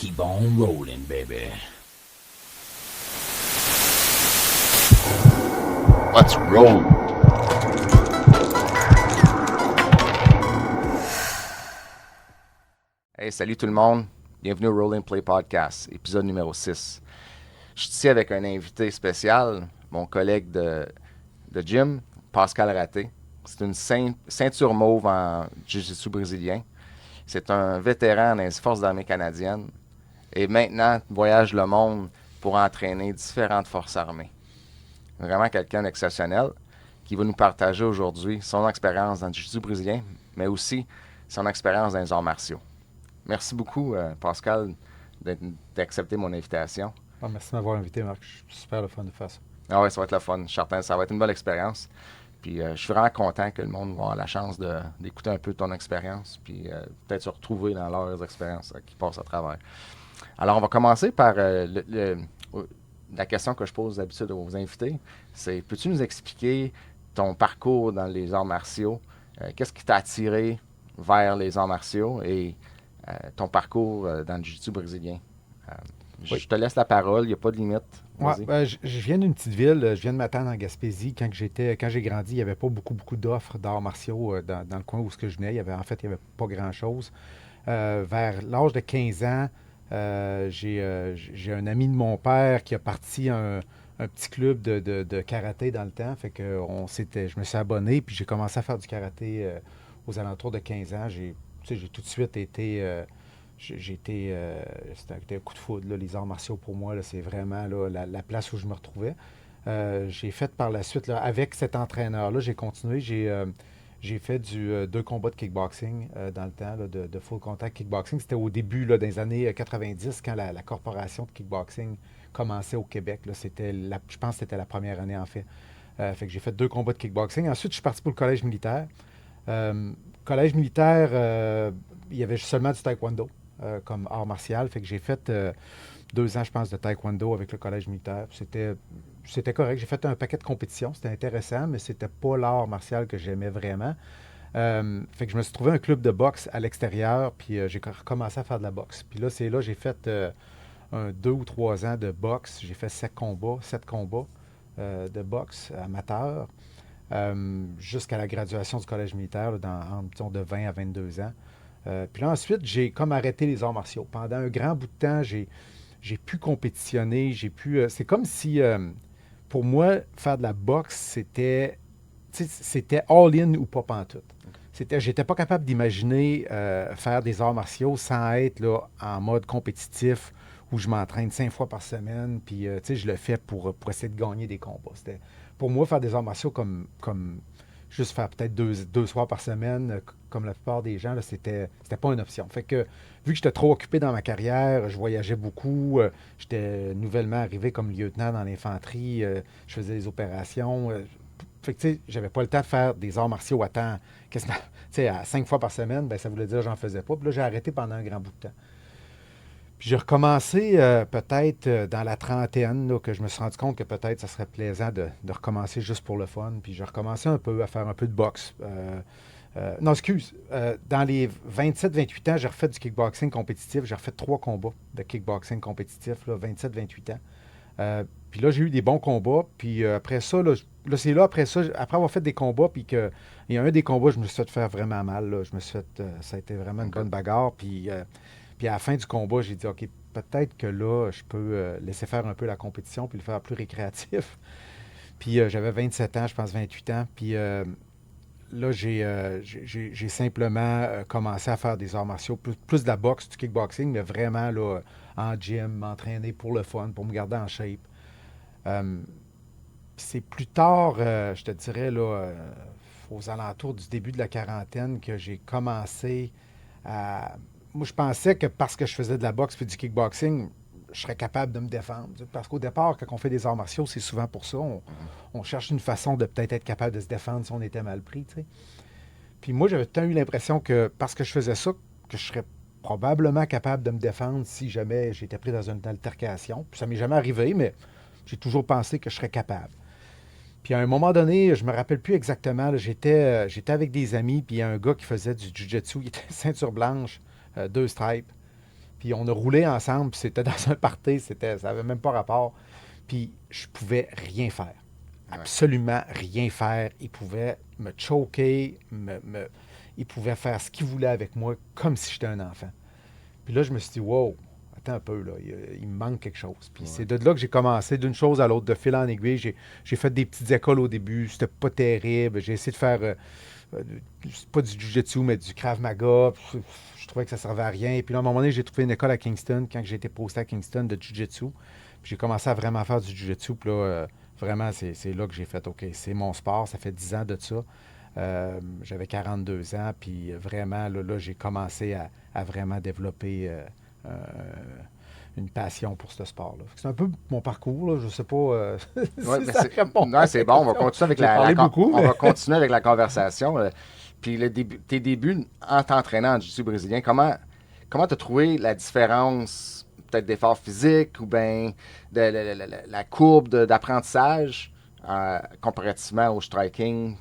Keep on rolling, baby. Let's roll. Hey, salut tout le monde. Bienvenue au Roll and Play Podcast, épisode numéro 6. Je suis ici avec un invité spécial, mon collègue de gym, Pascal Raté. C'est une ceinture mauve en jiu-jitsu brésilien. C'est un vétéran dans les forces armées canadiennes. Et maintenant, voyage le monde pour entraîner différentes forces armées. Vraiment quelqu'un d'exceptionnel qui va nous partager aujourd'hui son expérience dans le jiu-jitsu brésilien, mais aussi son expérience dans les arts martiaux. Merci beaucoup, Pascal, d'accepter mon invitation. Merci de m'avoir invité, Marc. Je suis super le fun de faire ça. Ah ouais, ça va être le fun. Je suis certain, ça va être une bonne expérience. Puis je suis vraiment content que le monde va avoir la chance d'écouter un peu ton expérience, puis peut-être se retrouver dans leurs expériences qui passent à travers. Alors, on va commencer par la question que je pose d'habitude aux invités. C'est, peux-tu nous expliquer ton parcours dans les arts martiaux? Qu'est-ce qui t'a attiré vers les arts martiaux et ton parcours dans le jiu-jitsu brésilien? Oui. Je te laisse la parole, il n'y a pas de limite. Ouais, je viens d'une petite ville, je viens de Matane en Gaspésie. Quand j'ai grandi, il n'y avait pas beaucoup d'offres d'arts martiaux dans le coin où je venais. Il y avait pas grand-chose. Vers l'âge de 15 ans, j'ai un ami de mon père qui a parti un petit club de karaté dans le temps. Fait que je me suis abonné, puis j'ai commencé à faire du karaté aux alentours de 15 ans. J'ai tout de suite été... c'était un coup de foudre, là, les arts martiaux pour moi, là, c'est vraiment là, la place où je me retrouvais. J'ai fait par la suite, là, avec cet entraîneur-là, j'ai continué. J'ai fait 2 combats de kickboxing dans le temps, là, de full contact kickboxing. C'était au début là, des années 90, quand la corporation de kickboxing commençait au Québec. Là, je pense que c'était la première année, en fait. Fait que j'ai fait 2 combats de kickboxing. Ensuite, je suis parti pour le collège militaire. Collège militaire, il y avait seulement du taekwondo comme art martial. Fait que j'ai fait 2 ans, je pense, de taekwondo avec le collège militaire. C'était correct. J'ai fait un paquet de compétitions. C'était intéressant, mais c'était pas l'art martial que j'aimais vraiment. Fait que je me suis trouvé un club de boxe à l'extérieur, puis j'ai recommencé à faire de la boxe. Puis là, j'ai fait 2 ou 3 ans de boxe. J'ai fait 7 combats de boxe amateur jusqu'à la graduation du collège militaire, là, disons, de 20 à 22 ans. Puis là, ensuite, j'ai comme arrêté les arts martiaux. Pendant un grand bout de temps, j'ai pu compétitionner. C'est comme si, pour moi, faire de la boxe, c'était all-in ou pas pantoute. J'étais pas capable d'imaginer faire des arts martiaux sans être là, en mode compétitif où je m'entraîne 5 fois par semaine. Puis, je le fais pour essayer de gagner des combats. Pour moi, faire des arts martiaux comme juste faire peut-être 2 soirs par semaine, comme la plupart des gens, là, c'était pas une option. Fait que, vu que j'étais trop occupé dans ma carrière, je voyageais beaucoup, j'étais nouvellement arrivé comme lieutenant dans l'infanterie, je faisais des opérations. Fait que, tu sais, j'avais pas le temps de faire des arts martiaux à temps, quasiment, tu sais, à 5 fois par semaine, ben ça voulait dire que j'en faisais pas. Puis là, j'ai arrêté pendant un grand bout de temps. Puis j'ai recommencé peut-être dans la trentaine, là, que je me suis rendu compte que peut-être ça serait plaisant de recommencer juste pour le fun. Puis j'ai recommencé un peu à faire un peu de boxe. Non, excuse. Dans les 27-28 ans, j'ai refait du kickboxing compétitif. J'ai refait 3 combats de kickboxing compétitif, 27-28 ans. Puis là, j'ai eu des bons combats. Puis après ça, c'est là, après ça, après avoir fait des combats, puis qu'il y a un des combats, je me suis fait faire vraiment mal. Là. Ça a été vraiment une bonne bagarre. Puis à la fin du combat, j'ai dit, OK, peut-être que là, je peux laisser faire un peu la compétition puis le faire plus récréatif. Puis j'avais 27 ans, je pense 28 ans. Puis là, j'ai simplement commencé à faire des arts martiaux, plus de la boxe, du kickboxing, mais vraiment là, en gym, m'entraîner pour le fun, pour me garder en shape. C'est plus tard, je te dirais, là, aux alentours du début de la quarantaine, que j'ai commencé à... Moi, je pensais que parce que je faisais de la boxe et du kickboxing, je serais capable de me défendre. Parce qu'au départ, quand on fait des arts martiaux, c'est souvent pour ça. On cherche une façon de peut-être être capable de se défendre si on était mal pris. T'sais. Puis moi, j'avais tant eu l'impression que parce que je faisais ça, que je serais probablement capable de me défendre si jamais j'étais pris dans une altercation. Puis ça m'est jamais arrivé, mais j'ai toujours pensé que je serais capable. Puis à un moment donné, je me rappelle plus exactement, là, j'étais avec des amis, puis il y a un gars qui faisait du jiu-jitsu, il était ceinture blanche, 2 stripes. Puis on a roulé ensemble, puis c'était dans un party, ça n'avait même pas rapport. Puis je pouvais rien faire. Absolument rien faire. Il pouvait me choquer, il pouvait faire ce qu'il voulait avec moi, comme si j'étais un enfant. Puis là, je me suis dit, wow, attends un peu, là, il me manque quelque chose. Puis c'est de là que j'ai commencé d'une chose à l'autre, de fil en aiguille. J'ai fait des petites écoles au début, c'était pas terrible. J'ai essayé de faire, pas du jiu-jitsu, mais du Krav Maga. Je trouvais que ça servait à rien. Puis là, à un moment donné, j'ai trouvé une école à Kingston, quand j'ai été posté à Kingston, de jiu-jitsu. Puis j'ai commencé à vraiment faire du jiu-jitsu. Puis là, vraiment, c'est là que j'ai fait, OK, c'est mon sport, ça fait 10 ans de ça. J'avais 42 ans, puis vraiment, là j'ai commencé à vraiment développer une passion pour ce sport-là. C'est un peu mon parcours, là, je sais pas si ça répond. Non, c'est bon, on va continuer avec on va continuer avec la conversation. Puis tes débuts en t'entraînant en jiu-jitsu brésilien, comment tu as trouvé la différence, peut-être d'effort physique ou bien de la courbe d'apprentissage comparativement au striking?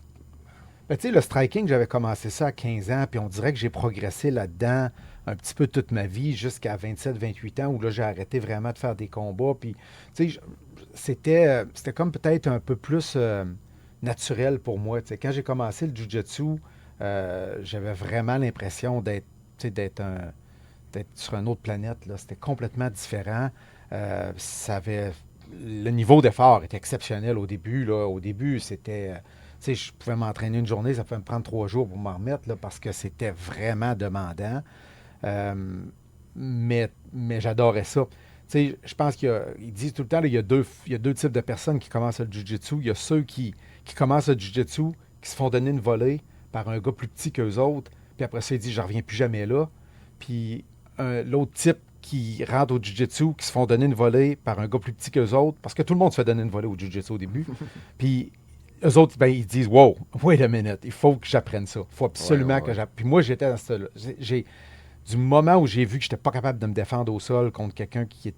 Ben, tu sais, le striking, j'avais commencé ça à 15 ans, puis on dirait que j'ai progressé là-dedans un petit peu toute ma vie, jusqu'à 27-28 ans, où là, j'ai arrêté vraiment de faire des combats. Puis, tu sais, c'était comme peut-être un peu plus naturel pour moi. Tu sais, quand j'ai commencé le jiu-jitsu, j'avais vraiment l'impression d'être sur une autre planète, là. C'était complètement différent. Le niveau d'effort était exceptionnel au début, là. Au début, c'était... Tu sais, je pouvais m'entraîner une journée, ça pouvait me prendre 3 jours pour m'en remettre, là, parce que c'était vraiment demandant. Mais j'adorais ça. Tu sais, je pense qu'ils disent tout le temps, là, il y a deux types de personnes qui commencent le jiu-jitsu. Il y a ceux qui commencent le jiu-jitsu, qui se font donner une volée par un gars plus petit qu'eux autres, puis après ça, ils disent « je reviens plus jamais là ». Puis l'autre type qui rentre au jiu-jitsu, qui se font donner une volée par un gars plus petit qu'eux autres, parce que tout le monde se fait donner une volée au jiu-jitsu au début. Puis eux autres, ben, ils disent « wow, wait a minute, il faut que j'apprenne ça. Il faut absolument que j'apprenne. » Puis moi, j'étais dans ce... Du moment où j'ai vu que je n'étais pas capable de me défendre au sol contre quelqu'un qui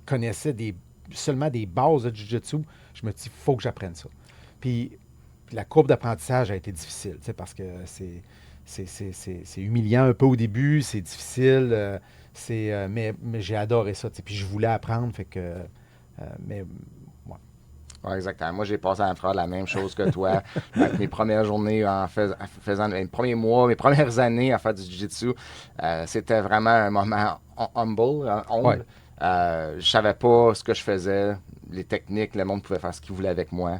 connaissait seulement des bases de jiu-jitsu, je me dis, il faut que j'apprenne ça. Puis la courbe d'apprentissage a été difficile, parce que c'est humiliant un peu au début, c'est difficile, mais j'ai adoré ça. Puis je voulais apprendre, fait que... Oui, exactement. Moi, j'ai passé à faire la même chose que toi. Avec mes premières journées en faisant mes premiers mois, mes premières années à faire du jiu-jitsu, c'était vraiment un moment humble. Ouais. Je savais pas ce que je faisais, les techniques, le monde pouvait faire ce qu'il voulait avec moi.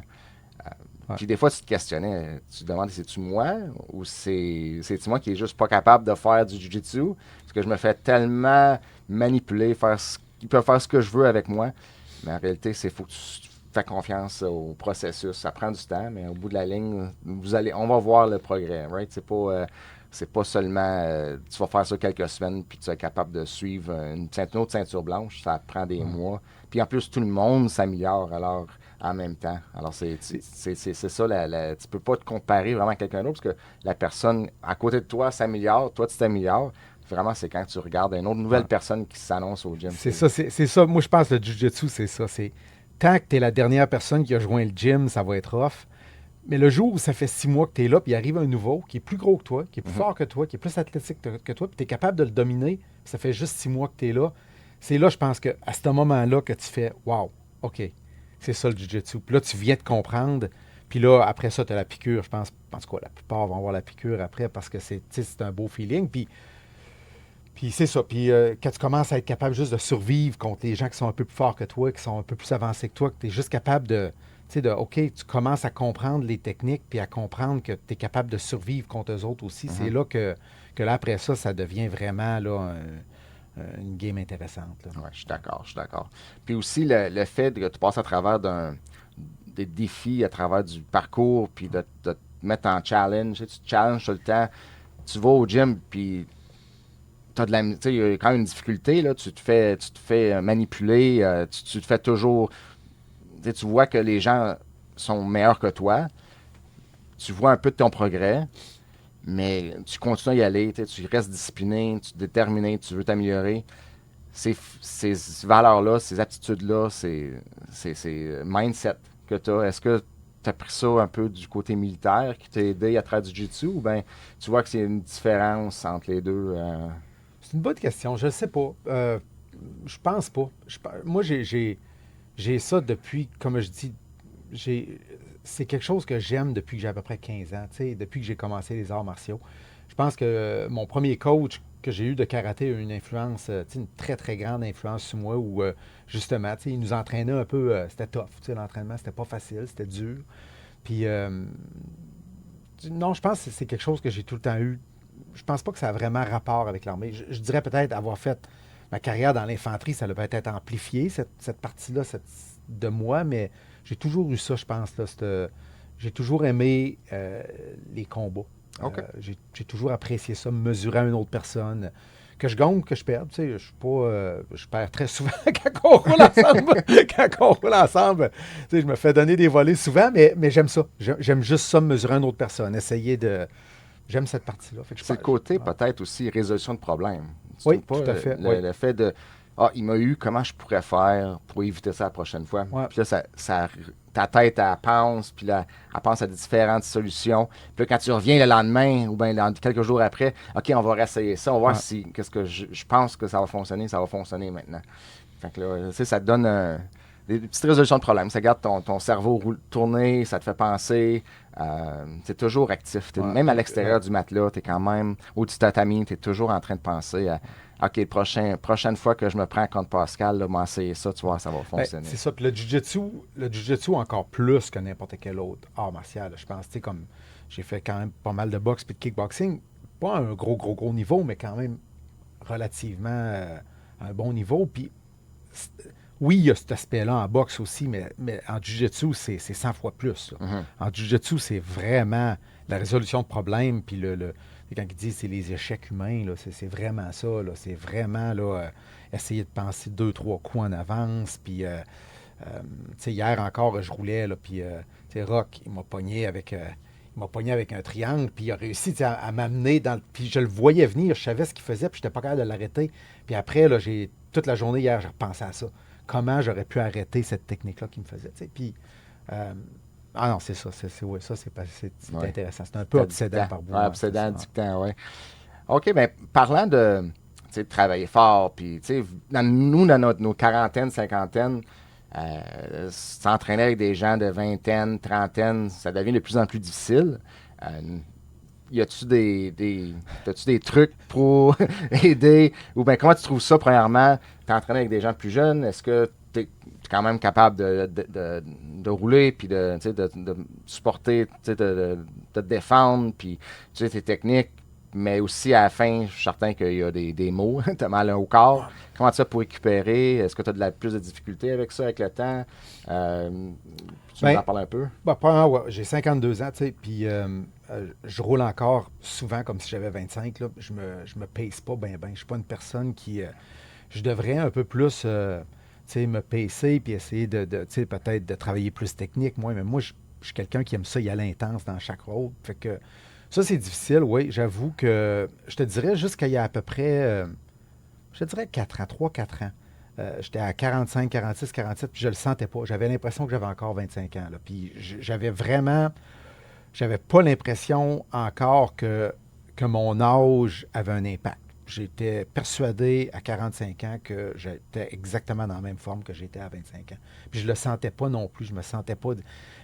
Puis des fois, tu te questionnais, tu te demandais, c'est-tu moi ou c'est-tu moi qui est juste pas capable de faire du jiu-jitsu? Parce que je me fais tellement manipuler, ils peuvent faire ce que je veux avec moi. Mais en réalité, faut que tu fais confiance au processus. Ça prend du temps, mais au bout de la ligne, on va voir le progrès, right? C'est pas seulement tu vas faire ça quelques semaines puis tu es capable de suivre une autre ceinture blanche. Ça prend des mois. Puis en plus, tout le monde s'améliore alors en même temps. Alors c'est ça, tu peux pas te comparer vraiment à quelqu'un d'autre parce que la personne à côté de toi s'améliore, toi tu t'améliores. Vraiment, c'est quand tu regardes une autre nouvelle personne qui s'annonce au gym. C'est ça. Moi, je pense que le jiu-jitsu, c'est ça. Tant que tu es la dernière personne qui a joint le gym, ça va être rough. Mais le jour où ça fait 6 mois que tu es là, puis il arrive un nouveau qui est plus gros que toi, qui est plus fort que toi, qui est plus athlétique que toi, puis tu es capable de le dominer, puis ça fait juste 6 mois que tu es là, c'est là, je pense, qu'à ce moment-là que tu fais « wow, OK, c'est ça le jiu-jitsu ». Puis là, tu viens de comprendre, puis là, après ça, tu as la piqûre. Je pense, en tout cas, la plupart vont avoir la piqûre après parce que c'est un beau feeling. Puis c'est ça. Puis quand tu commences à être capable juste de survivre contre les gens qui sont un peu plus forts que toi, qui sont un peu plus avancés que toi, que tu es juste capable OK, tu commences à comprendre les techniques, puis à comprendre que tu es capable de survivre contre eux autres aussi. C'est là que là, après ça, ça devient vraiment là, une game intéressante. Oui, je suis d'accord. Puis aussi, le fait que tu passes à travers des défis, à travers du parcours, puis de te mettre en challenge, tu te challenges tout le temps. Tu vas au gym, puis il y a quand même une difficulté, là, tu te fais manipuler, tu te fais toujours, tu vois que les gens sont meilleurs que toi, tu vois un peu de ton progrès, mais tu continues à y aller, tu restes discipliné, tu es déterminé, tu veux t'améliorer. Ces valeurs-là, ces aptitudes-là, ces mindset que tu as, est-ce que tu as pris ça un peu du côté militaire qui t'a aidé à travers du jiu-jitsu ou bien tu vois que c'est une différence entre les deux? C'est une bonne question. Je ne sais pas. Je pense pas. Moi, j'ai ça depuis, comme je dis, c'est quelque chose que j'aime depuis que j'ai à peu près 15 ans, tu sais, depuis que j'ai commencé les arts martiaux. Je pense que mon premier coach que j'ai eu de karaté a eu une influence, tu sais, une très, très grande influence sur moi où, justement, tu sais, il nous entraînait un peu, c'était tough, tu sais, l'entraînement, c'était pas facile, c'était dur. Puis, non, je pense que c'est quelque chose que j'ai tout le temps eu. Je pense pas que ça a vraiment rapport avec l'armée. Je dirais peut-être avoir fait ma carrière dans l'infanterie, ça a peut-être amplifié cette partie-là de moi, mais j'ai toujours eu ça, je pense. Là, j'ai toujours aimé les combats. OK. J'ai toujours apprécié ça, mesurer à une autre personne. Que je gagne ou que je perde, tu sais, je suis pas... je perds très souvent quand on roule ensemble. Quand on roule ensemble, tu sais, je me fais donner des volets souvent, mais j'aime ça. J'aime juste ça, mesurer à une autre personne, essayer de... J'aime cette partie-là. Fait que C'est le côté peut-être aussi résolution de problèmes. Tu Oui, trouves tout pas à fait. le fait de ah, il m'a eu, comment je pourrais faire pour éviter ça la prochaine fois? Ouais. Puis là, ta tête, elle pense, puis là, elle pense à des différentes solutions. Puis là, quand tu reviens le lendemain ou bien quelques jours après, OK, on va réessayer ça, on va voir si qu'est-ce que je pense que ça va fonctionner maintenant. Fait que là, tu sais, ça te donne des petites résolutions de problèmes. Ça garde ton cerveau tourner, ça te fait penser. Tu es toujours actif. Même à l'extérieur du matelas, tu es quand même, ou du tatami, tu es toujours en train de penser à OK, prochaine fois que je me prends contre Pascal, là, m'essayer ça, tu vois, ça va fonctionner. C'est ça. Puis le jiu-jitsu encore plus que n'importe quel autre art martial. Je pense, tu sais, comme j'ai fait quand même pas mal de boxe puis de kickboxing. Pas un gros niveau, mais quand même relativement à un bon niveau. Puis oui, il y a cet aspect-là en boxe aussi, mais en jiu-jitsu, c'est 100 fois plus. Là. En jiu-jitsu, c'est vraiment la résolution de problèmes, puis quand ils disent c'est les échecs humains, là, c'est vraiment ça. Là. C'est vraiment là, essayer de penser 2, 3 coups en avance. Puis, tu sais, hier encore, je roulais, là, puis, tu sais, Rock, il m'a pogné avec un triangle, puis il a réussi tu sais, à m'amener dans puis je le voyais venir, je savais ce qu'il faisait, puis je n'étais pas capable de l'arrêter. Puis après, là, toute la journée hier, j'ai repensé à ça. Comment j'aurais pu arrêter cette technique-là qu'il me faisait, tu sais. Puis, ah non, c'est ça. Ouais, ça, c'est intéressant. C'est un peu obsédant par bout. Ouais, obsédant, dictant, oui. OK, bien, parlant de travailler fort, puis, tu sais, nous, dans nos quarantaines, cinquantaines, s'entraîner avec des gens de vingtaine, trentaine, ça devient de plus en plus difficile. Y a-tu des trucs pour aider? Ou bien, comment tu trouves ça, premièrement, t'entraîner avec des gens plus jeunes? Est-ce que tu es quand même capable de rouler, puis de supporter, de te défendre, puis tes techniques, mais aussi à la fin, je suis certain qu'il y a des maux, tu as mal au corps. Comment tu fais pour récupérer? Est-ce que tu as plus de difficultés avec ça, avec le temps? Tu nous en parles un peu? Premièrement, ouais, j'ai 52 ans, tu sais, puis je roule encore souvent comme si j'avais 25. Là. Je me pace pas bien. Je suis pas une personne qui... je devrais un peu plus... tu sais, me pacer puis essayer tu sais, peut-être de travailler plus technique, mais moi, je suis quelqu'un qui aime ça y aller intense dans chaque rôle. Fait que ça, c'est difficile, oui. J'avoue que je te dirais jusqu'à il y a à peu près, je te dirais 4 ans, 3-4 ans. J'étais à 45, 46, 47, puis je le sentais pas. J'avais l'impression que j'avais encore 25 ans. Là. Puis j'avais pas l'impression encore que mon âge avait un impact. J'étais persuadé à 45 ans que j'étais exactement dans la même forme que j'étais à 25 ans. Puis je le sentais pas non plus. Je me sentais pas...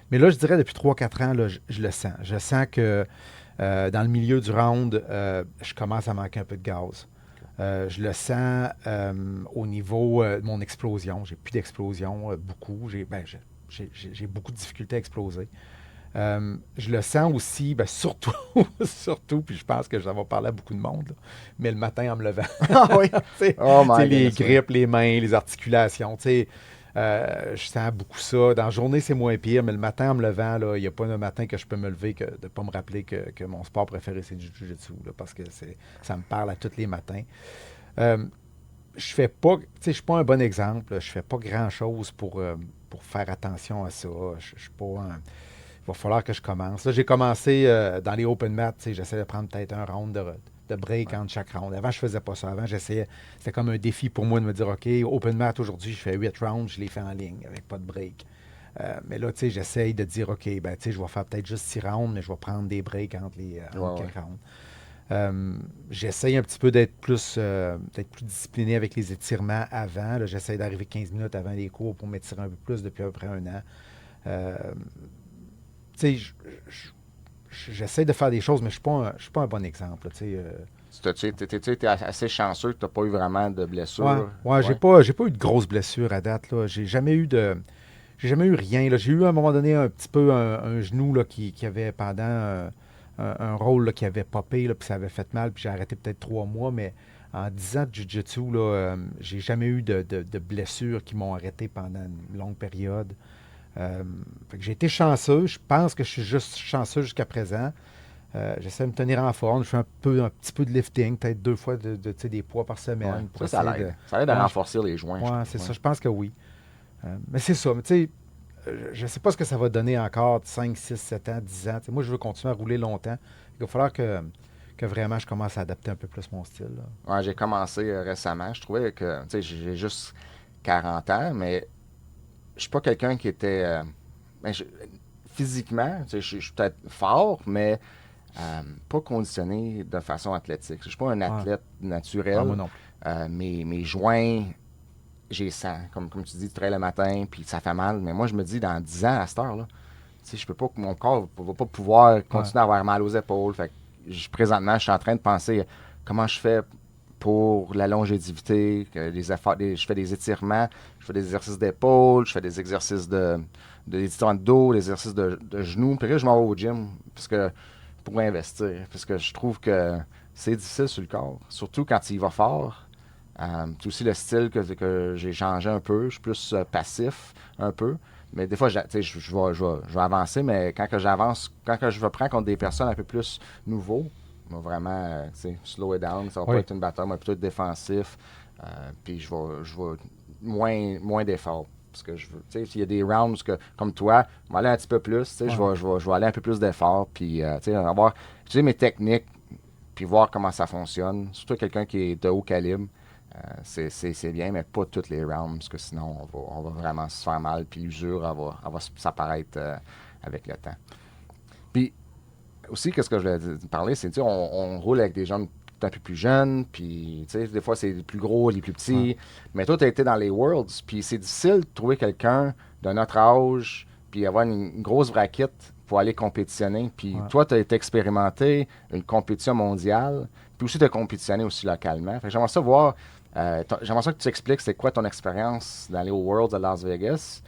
Mais là, je dirais depuis 3-4 ans, là, je le sens. Je sens que dans le milieu du round, je commence à manquer un peu de gaz. Je le sens au niveau de mon explosion. J'ai plus d'explosion, beaucoup. J'ai beaucoup de difficultés à exploser. Je le sens aussi, surtout, puis je pense que ça va parler à beaucoup de monde, là, mais le matin en me levant. Ah oui! Les grippes, les mains, les articulations. Je sens beaucoup ça. Dans la journée, c'est moins pire, mais le matin en me levant, il n'y a pas un matin que je peux me lever que de ne pas me rappeler que mon sport préféré, c'est du jiu-jitsu, parce que ça me parle à tous les matins. Je fais pas, je suis pas un bon exemple. Je fais pas grand-chose pour faire attention à ça. Je suis pas il va falloir que je commence. Là, j'ai commencé dans les open mat, j'essaie de prendre peut-être un round de break entre chaque round. Avant, je faisais pas ça. Avant, j'essayais, c'était comme un défi pour moi de me dire, OK, open mat aujourd'hui, je fais 8 rounds, je les fais en ligne avec pas de break. Mais là, j'essaye de dire, OK, je vais faire peut-être juste 6 rounds, mais je vais prendre des breaks entre chaque round. J'essaye un petit peu d'être plus discipliné avec les étirements avant. J'essaie d'arriver 15 minutes avant les cours pour m'étirer un peu plus depuis à peu près un an. Euh, tu sais, j'essaie de faire des choses, mais je ne suis pas un bon exemple. Tu étais assez chanceux que tu n'as pas eu vraiment de blessures. Ouais, j'ai pas eu de grosses blessures à date. Là. J'ai jamais eu rien. Là. J'ai eu à un moment donné un petit peu un genou là, qui avait pendant un rôle là, qui avait popé, là, puis ça avait fait mal, puis j'ai arrêté peut-être 3 mois, mais en 10 ans de Jiu-Jitsu, là, j'ai jamais eu de blessures qui m'ont arrêté pendant une longue période. Fait que j'ai été chanceux. Je pense que je suis juste chanceux jusqu'à présent. J'essaie de me tenir en forme. Je fais un petit peu de lifting, peut-être 2 fois tu sais, des poids par semaine. Ouais. Pour Ça essayer l'aide. Ça aide à Ouais, renforcer les joints. ouais, c'est Ouais. ça. Je pense que oui. Mais c'est ça. Mais tu sais, je ne sais pas ce que ça va donner encore 5, 6, 7 ans, 10 ans. T'sais, moi, je veux continuer à rouler longtemps. Il va falloir que vraiment je commence à adapter un peu plus mon style. Là. Ouais, j'ai commencé récemment. Je trouvais que, tu sais, j'ai juste 40 ans, mais je suis pas quelqu'un qui était. Ben, physiquement, tu sais, je suis peut-être fort, mais pas conditionné de façon athlétique. Je suis pas un Ouais. athlète Ah, moi naturel. non plus. Mes joints, j'ai sens. Comme tu dis, tu travailles le matin, puis ça fait mal. Mais moi, je me dis, dans 10 ans, à cette heure-là, tu sais, je peux pas, mon corps va pas pouvoir Ouais. continuer à avoir mal aux épaules. Fait que présentement, je suis en train de penser comment je fais pour la longévité, que les efforts, je fais des étirements, je fais des exercices d'épaule, je fais des exercices des étirements de dos, des exercices de genoux. Puis là, je m'en vais au gym parce que, pour investir. Parce que je trouve que c'est difficile sur le corps, surtout quand il va fort. C'est aussi le style que j'ai changé un peu. Je suis plus passif un peu. Mais des fois, tu sais, je vais avancer, mais quand que j'avance, quand que je vais prendre contre des personnes un peu plus nouveaux, on va vraiment tu sais, slow it down. Ça va pas Oui. être une bataille, mais plutôt être défensif. Puis je vais moins d'efforts. Parce que je veux, tu sais, s'il y a des rounds comme toi, je vais aller un petit peu plus, tu sais, Ouais. je vais aller un peu plus d'efforts, puis, tu sais, utiliser mes techniques, puis voir comment ça fonctionne. Surtout quelqu'un qui est de haut calibre, c'est bien, mais pas toutes les rounds, parce que sinon, on va vraiment se faire mal, puis l'usure, elle va s'apparaître avec le temps. Puis, aussi, qu'est-ce que je voulais parler, c'est, tu sais, on roule avec des gens un peu plus jeunes, puis, tu sais, des fois, c'est les plus gros, les plus Ouais. petits. Mais toi, tu as été dans les Worlds, puis c'est difficile de trouver quelqu'un de notre âge, puis avoir une grosse braquette pour aller compétitionner. Puis Ouais. toi, tu as été expérimenté une compétition mondiale, puis aussi de compétitionner aussi localement. Fait que j'aimerais ça voir, j'aimerais ça que tu expliques c'est quoi ton expérience d'aller aux Worlds à Las Vegas,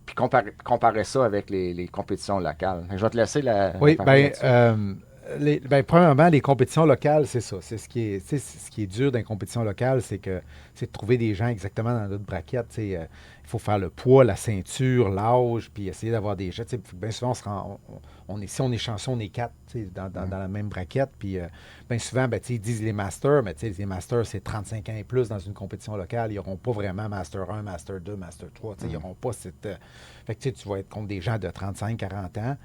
puis comparer ça avec les compétitions locales. Fait que je vais te laisser la Oui, parole ben, là-dessus. premièrement, les compétitions locales, c'est ça. C'est ce qui est, tu sais, ce qui est dur dans les compétitions locales, c'est de trouver des gens exactement dans notre braquette. Tu sais, il faut faire le poids, la ceinture, l'âge, puis essayer d'avoir des gens. Tu sais, bien souvent, si on est chanceux, on est quatre tu sais, dans la même braquette. Puis bien souvent, ben, tu sais, ils disent les masters, mais tu sais, les masters, c'est 35 ans et plus dans une compétition locale. Ils n'auront pas vraiment Master 1, Master 2, Master 3. Tu sais, ils n'auront pas cette. Fait que tu sais, tu vas être contre des gens de 35, 40 ans.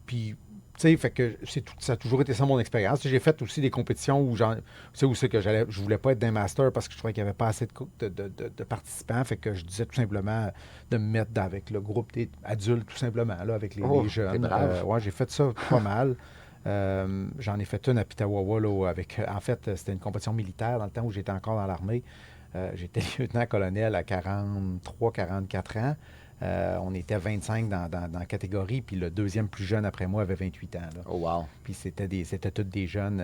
Puis, tu sais, fait que ça a toujours été ça mon expérience. J'ai fait aussi des compétitions où où c'est que je voulais pas être d'un master parce que je trouvais qu'il n'y avait pas assez de participants. Fait que je disais tout simplement de me mettre avec le groupe des adultes, tout simplement, là, avec Oh, les t'es jeunes. brave. Ouais, j'ai fait ça pas mal. J'en ai fait une à Pitawawa, là, en fait, c'était une compétition militaire dans le temps où j'étais encore dans l'armée. J'étais lieutenant-colonel à 43, 44 ans. On était 25 dans la catégorie, puis le deuxième plus jeune après moi avait 28 ans. Là. Oh, wow. Puis c'était tous des jeunes.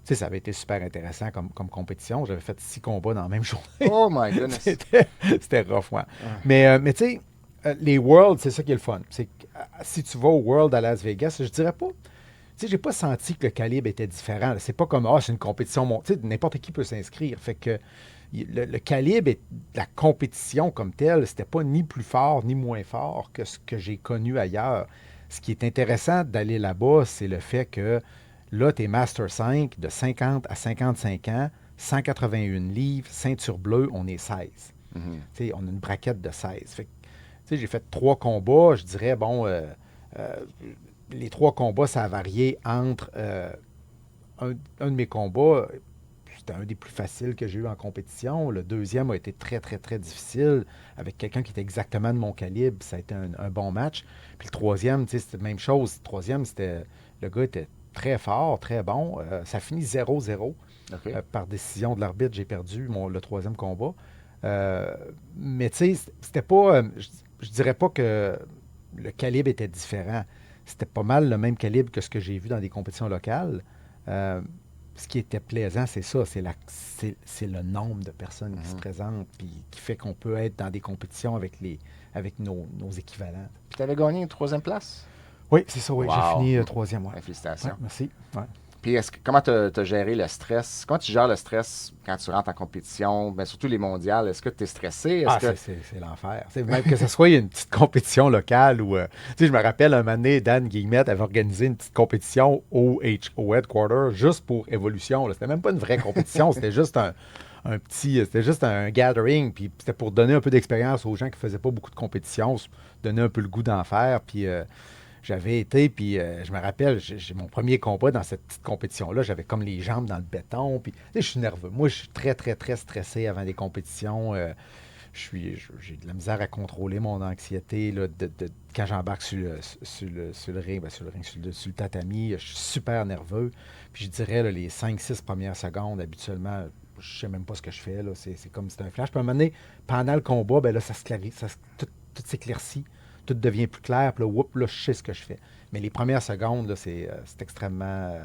Tu sais, ça avait été super intéressant comme compétition. J'avais fait 6 combats dans la même journée. Oh, my goodness. C'était rough, ouais. Mais tu sais, les Worlds, c'est ça qui est le fun. C'est que, si tu vas au World à Las Vegas, je dirais pas. Tu sais, j'ai pas senti que le calibre était différent. C'est pas comme, c'est une compétition. Tu sais, n'importe qui peut s'inscrire. Fait que le calibre de la compétition comme telle, c'était pas ni plus fort ni moins fort que ce que j'ai connu ailleurs. Ce qui est intéressant d'aller là-bas, c'est le fait que là, tu es Master 5 de 50 à 55 ans, 181 livres, ceinture bleue, on est 16. Mhm. Tu sais, on a une braquette de 16. Fait que, tu sais, j'ai fait 3 combats, je dirais, bon, les 3 combats, ça a varié entre un de mes combats, c'était un des plus faciles que j'ai eu en compétition. Le deuxième a été très, très, très difficile avec quelqu'un qui était exactement de mon calibre. Ça a été un bon match. Puis le troisième, tu sais, c'était la même chose. Le troisième, le gars était très fort, très bon. Ça finit 0-0. OK. Par décision de l'arbitre, j'ai perdu le troisième combat. Mais tu sais, c'était pas. Je dirais pas que le calibre était différent. C'était pas mal le même calibre que ce que j'ai vu dans des compétitions locales. Ce qui était plaisant, c'est ça, c'est le nombre de personnes qui se présentent, puis qui fait qu'on peut être dans des compétitions avec nos équivalents. Puis tu avais gagné une troisième place? Oui, c'est ça, oui. Wow. J'ai fini troisième. Ouais. Félicitations. Ouais, merci. Ouais. Puis comment tu as géré le stress? Comment tu gères le stress quand tu rentres en compétition? Bien, surtout les mondiales. Est-ce que tu es stressé? C'est l'enfer. Même que ce soit une petite compétition locale ou... tu sais, je me rappelle, un moment donné, Dan Guillemette avait organisé une petite compétition au Headquarter juste pour Évolution. C'était même pas une vraie compétition, c'était juste c'était juste un gathering, puis c'était pour donner un peu d'expérience aux gens qui faisaient pas beaucoup de compétitions, donner un peu le goût d'en faire, puis... j'avais été, puis je me rappelle, j'ai mon premier combat dans cette petite compétition-là. J'avais comme les jambes dans le béton. Puis, tu sais, je suis nerveux. Moi, je suis très, très, très stressé avant des compétitions. J'ai de la misère à contrôler mon anxiété là, quand j'embarque sur le ring, sur le tatami. Je suis super nerveux. Puis, je dirais, là, les 5-6 premières secondes, habituellement, je sais même pas ce que je fais. Là. C'est comme si c'était un flash. Puis, à un moment donné, pendant le combat, ben là, tout s'éclaircit. Tout devient plus clair, puis là, je sais ce que je fais. Mais les premières secondes, là, c'est extrêmement...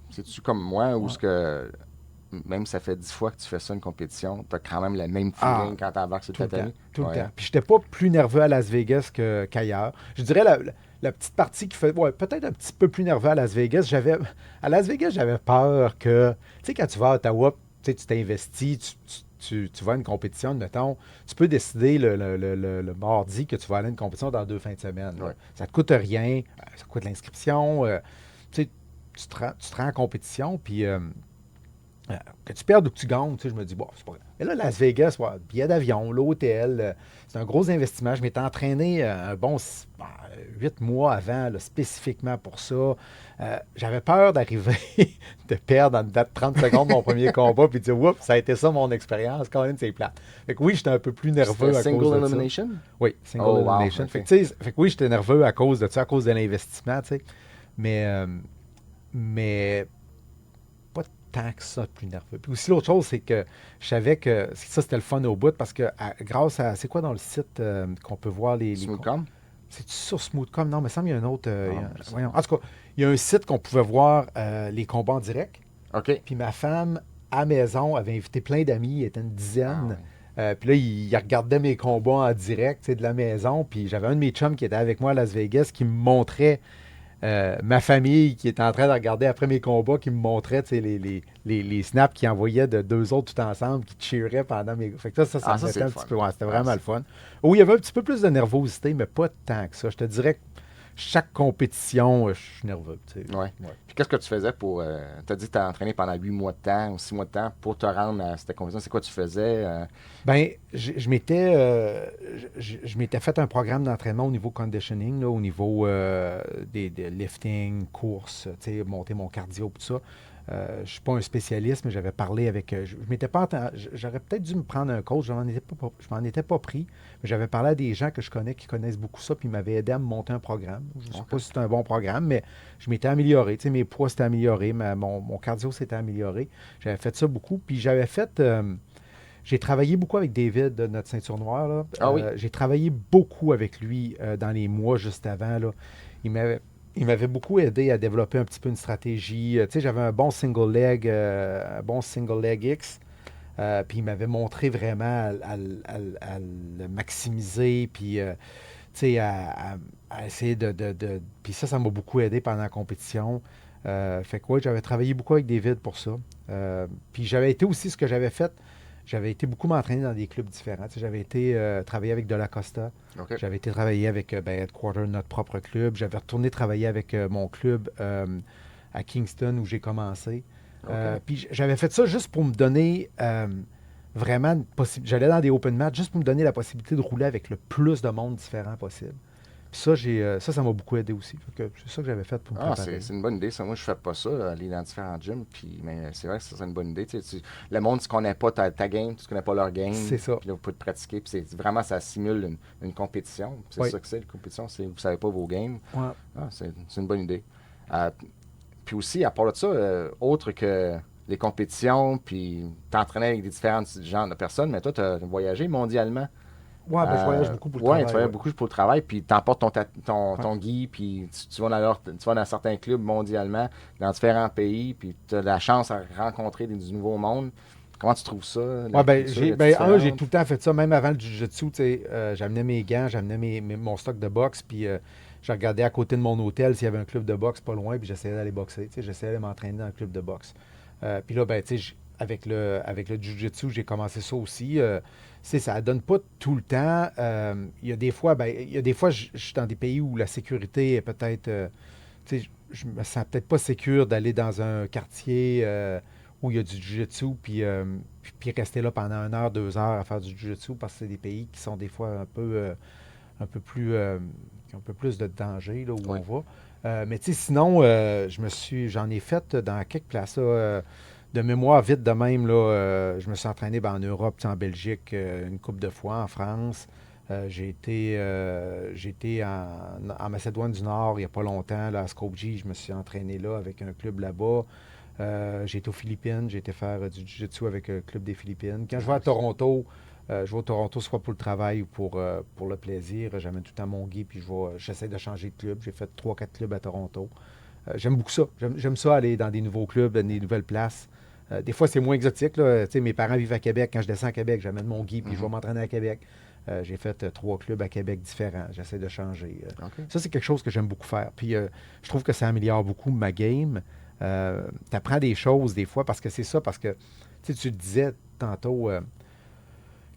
C'est-tu comme moi, où ce que même ça fait 10 fois que tu fais ça, une compétition, tu as quand même le même feeling quand tu embarques sur le tatami? Tout le temps. Puis j'étais pas plus nerveux à Las Vegas qu'ailleurs. Je dirais la petite partie qui fait... Ouais, peut-être un petit peu plus nerveux à Las Vegas. À Las Vegas, j'avais peur que... Tu sais, quand tu vas à Ottawa, tu t'investis, tu vas à une compétition, mettons, tu peux décider le mardi que tu vas aller à une compétition dans 2 fins de semaine. Ouais. Ça ne te coûte rien, ça coûte l'inscription. Tu te rends en compétition, puis que tu perdes ou que tu gagnes, je me dis, bon, c'est pas grave. Mais là, Las Vegas, billet d'avion, l'hôtel, c'est un gros investissement. Je m'étais entraîné un bon 8 mois avant, là, spécifiquement pour ça. J'avais peur d'arriver, de perdre en date 30 secondes mon premier combat, puis de dire, oups, ça a été ça mon expérience, quand même, c'est plate. Fait que oui, j'étais un peu plus nerveux à cause de ça. Single elimination? Oui, single elimination. Wow, fait que oui, j'étais nerveux à cause de ça, à cause de l'investissement, tu sais. Mais pas tant que ça, plus nerveux. Puis aussi, l'autre chose, c'est que je savais que ça, c'était le fun au bout, parce que grâce à... C'est quoi dans le site qu'on peut voir les... Smoothcom? C'est-tu sur Smoothcom? Non, mais ça, il y a un autre... voyons. En tout cas, il y a un site qu'on pouvait voir les combats en direct. OK. Puis ma femme, à la maison, avait invité plein d'amis, il était une dizaine. Puis là, il regardait mes combats en direct, de la maison. Puis j'avais un de mes chums qui était avec moi à Las Vegas qui me montrait ma famille qui était en train de regarder après mes combats, qui me montrait les snaps qu'ils envoyaient de deux autres tout ensemble, qui cheeraient pendant mes... Fait que ça me mettait un petit peu... Ouais, c'était vraiment le fun. Oui, il y avait un petit peu plus de nervosité, mais pas tant que ça. Je te dirais que chaque compétition, je suis nerveux. Ouais. Puis qu'est-ce que tu faisais pour... tu as dit que tu as entraîné pendant 8 mois de temps ou 6 mois de temps pour te rendre à cette compétition. C'est quoi tu faisais? Ben, je m'étais fait un programme d'entraînement au niveau conditioning, là, au niveau des lifting, course, monter mon cardio, tout ça. Je ne suis pas un spécialiste, mais j'avais parlé avec... J'aurais peut-être dû me prendre un coach, je m'en étais pas pris, mais j'avais parlé à des gens que je connais qui connaissent beaucoup ça, puis ils m'avaient aidé à me monter un programme. Je ne sais pas si c'est un bon programme, mais je m'étais amélioré. Mes poids s'étaient améliorés, mon cardio s'était amélioré. J'avais fait ça beaucoup, puis j'avais fait... j'ai travaillé beaucoup avec David, notre ceinture noire. Là. Ah oui? J'ai travaillé beaucoup avec lui dans les mois juste avant. Là. Il m'avait beaucoup aidé à développer un petit peu une stratégie. J'avais un bon single leg X. Puis il m'avait montré vraiment à le maximiser. Puis à essayer de... Puis ça m'a beaucoup aidé pendant la compétition. Fait que oui, j'avais travaillé beaucoup avec David pour ça. Puis j'avais été aussi, ce que j'avais fait, j'avais été beaucoup m'entraîner dans des clubs différents. J'avais été travailler avec De La Costa. Okay. J'avais été travailler avec Headquarter, notre propre club. J'avais retourné travailler avec mon club à Kingston où j'ai commencé. Okay. Puis j'avais fait ça juste pour me donner vraiment une possibilité. J'allais dans des open matchs juste pour me donner la possibilité de rouler avec le plus de monde différent possible. Puis ça m'a beaucoup aidé aussi. C'est ça que j'avais fait pour me préparer. C'est une bonne idée. Ça, moi, je fais pas ça, aller dans différents gyms. Mais c'est vrai que c'est une bonne idée. Le monde, tu connais pas ta game, tu connais pas leur game. C'est ça. Puis là, vous pouvez te pratiquer. Puis vraiment, ça simule une compétition. C'est ça que c'est, la compétition. Vous savez pas vos games. Ouais. C'est une bonne idée. Puis aussi, à part de ça, autre que les compétitions, puis t'entraînais avec des différents genres de personnes, mais toi, tu as voyagé mondialement. Ouais, ben, je voyage beaucoup pour le Ouais, travail. tu voyages Ouais. beaucoup pour le travail, puis t'emportes Ouais. ton gui, puis tu vas tu vas dans certains clubs mondialement, dans différents pays, puis tu as la chance à rencontrer du nouveau monde. Comment tu trouves ça? La Ouais, ben, culture est j'ai différente? tout le temps fait ça, même avant le jiu-jitsu, tu sais, j'amenais mes gants, j'amenais mon stock de boxe, puis je regardais à côté de mon hôtel s'il y avait un club de boxe pas loin, puis j'essayais d'aller boxer, tu sais, j'essayais de m'entraîner dans le club de boxe. Puis là, ben, tu sais, avec le jiu-jitsu, j'ai commencé ça aussi. Tu sais, ça donne pas tout le temps. Il y a des fois, ben, il y a des fois, je suis dans des pays où la sécurité est peut-être, tu sais, je me sens peut-être pas sécure d'aller dans un quartier où il y a du jiu-jitsu, puis rester là pendant 1 heure, 2 heures à faire du jiu-jitsu, parce que c'est des pays qui sont des fois un peu plus, qui ont un peu plus de danger là, où Oui. on va. Mais tu sais, sinon, j'en ai fait dans quelques places. Là, de mémoire, vite de même, là, je me suis entraîné ben, en Europe, tu sais, en Belgique, une couple de fois, en France. J'ai été en Macédoine du Nord il n'y a pas longtemps, là, à Skopje. Je me suis entraîné là avec un club là-bas. J'ai été aux Philippines, j'ai été faire du jiu-jitsu avec le club des Philippines. Quand je vais à Toronto, je vais au Toronto soit pour le travail ou pour le plaisir. J'amène tout le temps mon gui, puis j'essaie de changer de club. J'ai fait 3-4 clubs à Toronto. J'aime beaucoup ça. J'aime ça aller dans des nouveaux clubs, dans des nouvelles places. Des fois, c'est moins exotique. Là. Tu sais, mes parents vivent à Québec. Quand je descends à Québec, j'amène mon gui, puis je vais m'entraîner à Québec. J'ai fait 3 clubs à Québec différents. J'essaie de changer. OK. Ça, c'est quelque chose que j'aime beaucoup faire. Puis je trouve que ça améliore beaucoup ma game. Tu apprends des choses des fois parce que c'est ça, parce que tu sais, tu le disais tantôt,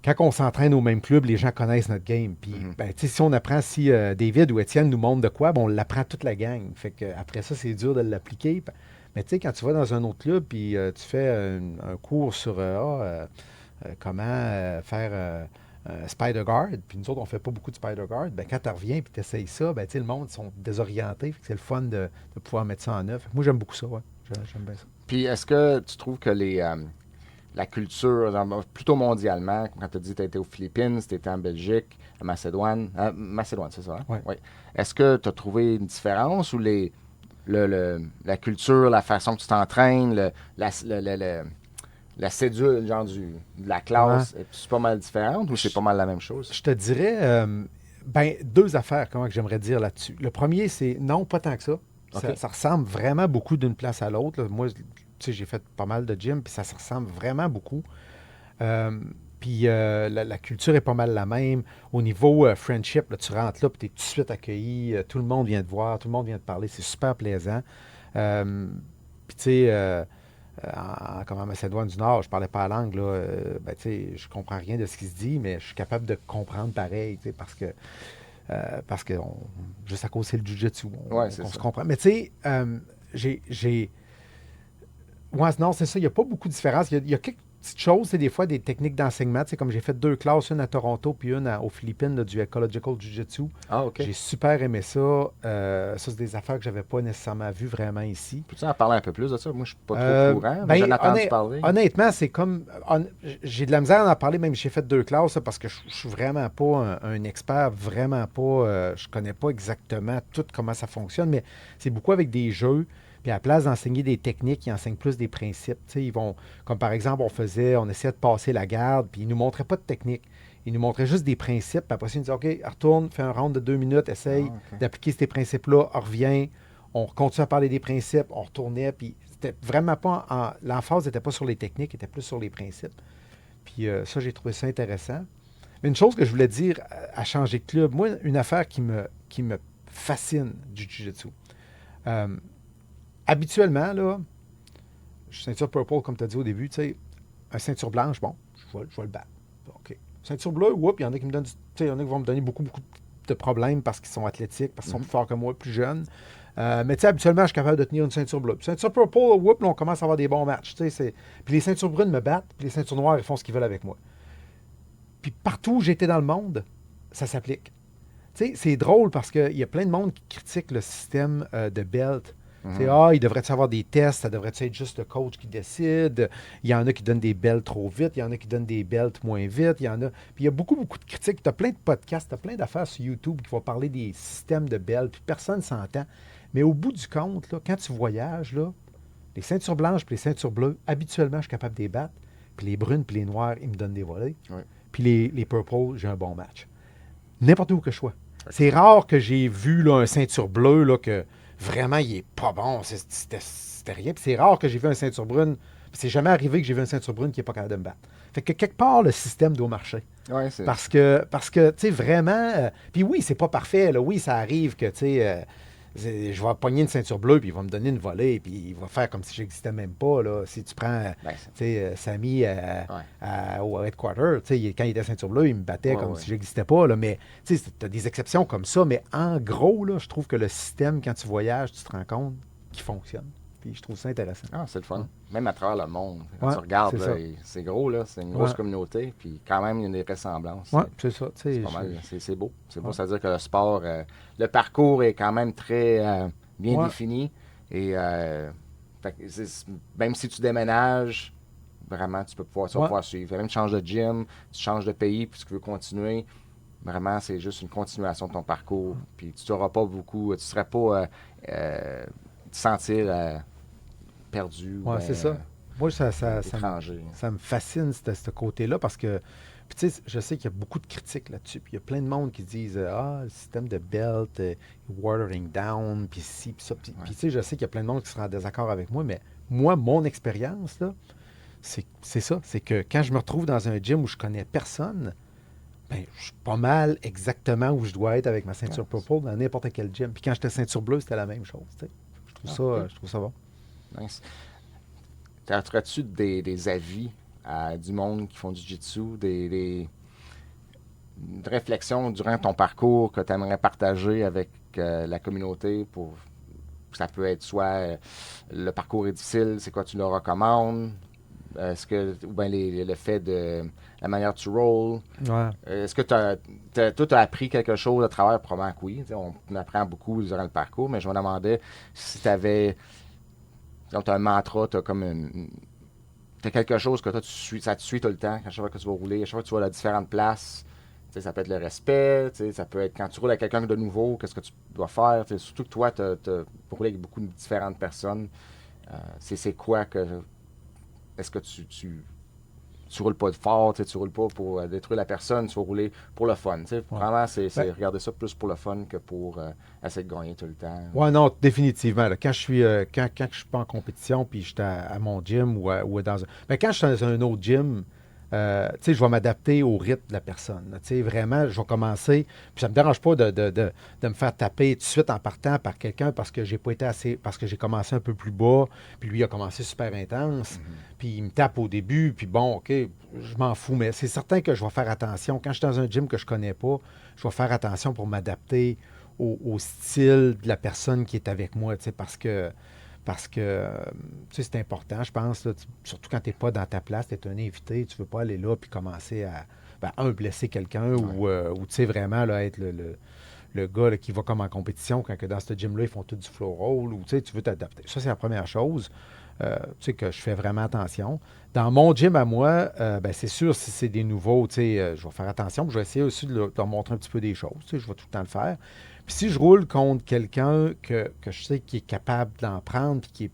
quand on s'entraîne au même club, les gens connaissent notre game. Puis ben, tu sais, si on apprend, si David ou Étienne nous montrent de quoi, ben, on l'apprend toute la gang. Fait que après ça, c'est dur de l'appliquer. Mais tu sais, quand tu vas dans un autre club, puis tu fais un cours sur comment faire un Spider Guard, puis nous autres, on fait pas beaucoup de Spider Guard, ben, quand tu reviens puis tu essayes ça, ben, tu sais, le monde, ils sont désorientés. Fait que c'est le fun de pouvoir mettre ça en œuvre. Moi, j'aime beaucoup ça, ouais. J'aime bien ça. Puis est-ce que tu trouves que la culture, plutôt mondialement, quand tu as dit que tu été aux Philippines, tu étais en Belgique, à Macédoine, Macédoine, c'est ça? Hein? Ouais. Oui. Est-ce que tu as trouvé une différence ou la culture, la façon que tu t'entraînes, la cédule, genre de la classe, c'est pas mal différente ou c'est pas mal la même chose? Je te dirais, ben, 2 affaires, comment que j'aimerais dire là-dessus. Le premier, c'est non, pas tant que ça. OK. Ça ressemble vraiment beaucoup d'une place à l'autre. Là. Moi, tu sais, j'ai fait pas mal de gym, puis ça se ressemble vraiment beaucoup. Puis la culture est pas mal la même. Au niveau friendship, là, tu rentres là, puis tu es tout de suite accueilli. Tout le monde vient te voir, tout le monde vient te parler. C'est super plaisant. Puis tu sais, comme en Macédoine du Nord, je parlais pas la langue, là. Ben, tu sais, je comprends rien de ce qui se dit, mais je suis capable de comprendre pareil, tu sais, parce que juste à cause c'est le jiu-jitsu, Ouais, c'est on se ça. comprend. Mais tu sais, j'ai ouais, non, c'est ça. Il n'y a pas beaucoup de différence. Il y a quelques petites choses, c'est des fois des techniques d'enseignement. Tu sais, comme j'ai fait 2 classes, une à Toronto puis une aux Philippines, là, du Ecological Jiu-Jitsu. Ah, OK. J'ai super aimé ça. Ça, c'est des affaires que j'avais pas nécessairement vues vraiment ici. Peux-tu en parler un peu plus de ça? Moi, je suis pas trop Euh, courant, mais ben, j'en ai entendu parler. Honnêtement, c'est comme. J'ai de la misère à en parler, même si j'ai fait 2 classes, là, parce que je suis vraiment pas un expert, vraiment pas. Je connais pas exactement tout comment ça fonctionne, mais c'est beaucoup avec des jeux. Puis à la place d'enseigner des techniques, ils enseignent plus des principes. Tu sais, ils vont, comme par exemple, on essayait de passer la garde, puis ils nous montraient pas de technique. Ils nous montraient juste des principes. Puis après ça, ils nous disaient, OK, retourne, fais un round de 2 minutes, essaye OK. d'appliquer ces principes-là, reviens. On continue à parler des principes, on retournait, puis c'était vraiment pas. L'emphase n'était pas sur les techniques, était plus sur les principes. Puis ça, j'ai trouvé ça intéressant. Mais une chose que je voulais dire à changer de club, moi, une affaire qui me fascine du Jiu-Jitsu. Habituellement, là, je suis ceinture purple, comme tu as dit au début, tu sais, un ceinture blanche, bon, je vais le battre. OK. Ceinture bleue, il y en a qui me donnent, tu sais, il y en a qui vont me donner beaucoup de problèmes parce qu'ils sont athlétiques, parce qu'ils sont plus forts que moi, plus jeunes. Mais tu sais, habituellement, je suis capable de tenir une ceinture bleue. Ceinture purple, là, on commence à avoir des bons matchs. Tu sais, puis les ceintures brunes me battent, puis les ceintures noires, ils font ce qu'ils veulent avec moi. Puis partout où j'étais dans le monde, ça s'applique. Tu sais, c'est drôle parce qu'il y a plein de monde qui critique le système de belt. C'est il devrait-tu avoir des tests, ça devrait être juste le coach qui décide. Il y en a qui donnent des belts trop vite, il y en a qui donnent des belts moins vite, il y en a. Puis il y a beaucoup de critiques. Tu as plein de podcasts, tu as plein d'affaires sur YouTube qui vont parler des systèmes de belts, puis personne ne s'entend. Mais au bout du compte, là, quand tu voyages, là, les ceintures blanches et les ceintures bleues, habituellement, je suis capable de les battre. Puis les brunes puis les noires, ils me donnent des volets. Ouais. Puis les purples, j'ai un bon match. N'importe où que je sois. C'est rare que j'ai vu là, un ceinture bleue là, que vraiment, il est pas bon. C'était rien. Puis c'est rare que j'ai vu un ceinture brune. Puis c'est jamais arrivé que j'ai vu un ceinture brune qui n'est pas capable de me battre. Fait que quelque part, le système doit marcher. Ouais, c'est... Parce que tu sais, vraiment... puis oui, c'est pas parfait. Là. Oui, ça arrive que, tu sais... je vais pogner une ceinture bleue, puis il va me donner une volée, puis il va faire comme si j'existais même pas. Là. Si tu prends tu sais, Samy au headquarter, tu sais, quand il était ceinture bleue, il me battait comme si j'existais pas. Là. Mais tu as des exceptions comme ça, mais en gros, là, je trouve que le système, quand tu voyages, tu te rends compte qu'il fonctionne. Puis je trouve ça intéressant. Ah, c'est le fun. Même à travers le monde. Quand Ouais, tu regardes, c'est là, ça. c'est gros, là. C'est une grosse communauté. Puis quand même, il y a des ressemblances. Oui, c'est ça. tu sais, C'est pas mal. C'est beau. C'est beau. Ouais. C'est-à-dire que le sport, le parcours est quand même très bien Ouais. défini. Et fait que même si tu déménages, vraiment, tu vas pouvoir suivre. Même tu changes de gym, tu changes de pays, puis tu veux continuer. Vraiment, c'est juste une continuation de ton parcours. Puis tu n'auras pas beaucoup. Tu ne serais pas te sentir perdu. Oui, c'est ça. Moi, étranger. ça me fascine, ce côté-là, parce que, puis tu sais, je sais qu'il y a beaucoup de critiques là-dessus. Puis il y a plein de monde qui disent le système de belt, watering down, puis ci, puis ça. Puis tu sais, je sais qu'il y a plein de monde qui sera en désaccord avec moi, mais moi, mon expérience, là, c'est ça. C'est que quand je me retrouve dans un gym où je connais personne, ben, je suis pas mal exactement où je dois être avec ma ceinture purple dans n'importe quel gym. Puis quand j'étais ceinture bleue, c'était la même chose. Tu sais. Je trouve ça bon. Nice. As-tu des avis à du monde qui font du jiu-jitsu, des réflexions durant ton parcours que tu aimerais partager avec la communauté pour ça peut être soit le parcours est difficile, c'est quoi tu leur recommandes? Est-ce que ou bien le fait de la manière que tu rolls? Ouais. Est-ce que toi, tu as appris quelque chose à travers? Probablement que oui. On apprend beaucoup durant le parcours, mais je me demandais si tu avais. Donc, tu as un mantra, tu as comme t'as quelque chose que toi, ça te suit tout le temps, à chaque fois que tu vas rouler, à chaque fois que tu vas à différentes places. Ça peut être le respect, ça peut être quand tu roules avec quelqu'un de nouveau, qu'est-ce que tu dois faire. Surtout que toi, tu roules avec beaucoup de différentes personnes. C'est quoi que. Est-ce que tu roules pas de fort, tu roules pas pour détruire la personne, tu vas rouler pour le fun. Vraiment, c'est regarder ça plus pour le fun que pour essayer de gagner tout le temps. Oui, non, définitivement. Là. Quand je suis pas en compétition, puis je suis à mon gym ou dans un. Ben, quand je suis dans un autre gym, je vais m'adapter au rythme de la personne. Vraiment, je vais commencer. Puis ça ne me dérange pas de me faire taper tout de suite en partant par quelqu'un parce que j'ai pas été assez. Parce que j'ai commencé un peu plus bas, puis lui il a commencé super intense. Puis il me tape au début, puis bon, OK, je m'en fous. Mais c'est certain que je vais faire attention. Quand je suis dans un gym que je connais pas, je vais faire attention pour m'adapter au style de la personne qui est avec moi, parce que c'est important, je pense, là, surtout quand tu n'es pas dans ta place, tu es un invité, tu ne veux pas aller là puis commencer à, blesser quelqu'un ou vraiment là, être le gars là, qui va comme en compétition quand que dans ce gym-là, ils font tout du flow roll ou tu veux t'adapter. Ça, c'est la première chose que je fais vraiment attention. Dans mon gym à moi, c'est sûr, si c'est des nouveaux, je vais faire attention. Je vais essayer aussi de leur montrer un petit peu des choses. Je vais tout le temps le faire. Puis si je roule contre quelqu'un que je sais qui est capable d'en prendre puis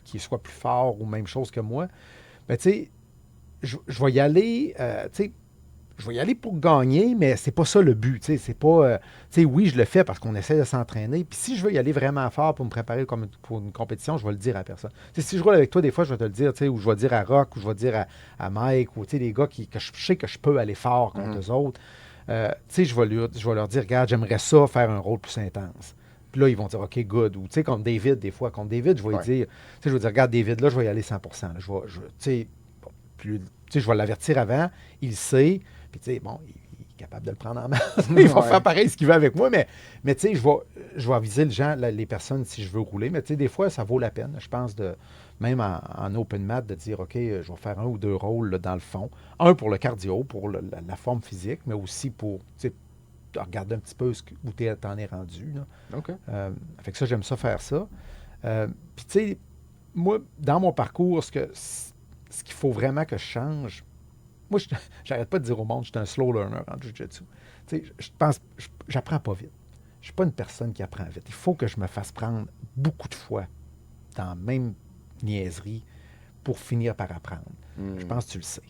qui soit plus fort ou même chose que moi, je vais y aller, je vais y aller pour gagner, mais c'est pas ça le but. C'est pas, oui, je le fais parce qu'on essaie de s'entraîner. Puis si je veux y aller vraiment fort pour me préparer pour une compétition, je vais le dire à personne. Si je roule avec toi, des fois, je vais te le dire, ou je vais dire à Rock, ou je vais dire à Mike, ou des gars que je sais que je peux aller fort contre eux autres. Je vais leur dire, regarde, j'aimerais ça faire un rôle plus intense. Puis là, ils vont dire, OK, good. Ou, contre David, des fois, contre David, je vais lui dire, je vais dire, regarde, David, là, je vais y aller 100%. Là, je vais l'avertir avant, il sait, puis il est capable de le prendre en main. Il va faire pareil ce qu'il veut avec moi, mais je vais aviser les personnes si je veux rouler. Mais des fois, ça vaut la peine, je pense, même en open mat, de dire, OK, je vais faire 1 ou 2 rôles là, dans le fond. Un pour le cardio, pour la forme physique, mais aussi pour regarder un petit peu où tu en es rendu. Là. OK. Fait que ça, j'aime ça faire ça. Puis, moi, dans mon parcours, ce qu'il faut vraiment que je change, moi, j'arrête pas de dire au monde, je suis un slow learner en jiu-jitsu. Je pense, j'apprends pas vite. suis pas une personne qui apprend vite. Il faut que je me fasse prendre beaucoup de fois dans la même niaiserie pour finir par apprendre. Je pense que tu le sais.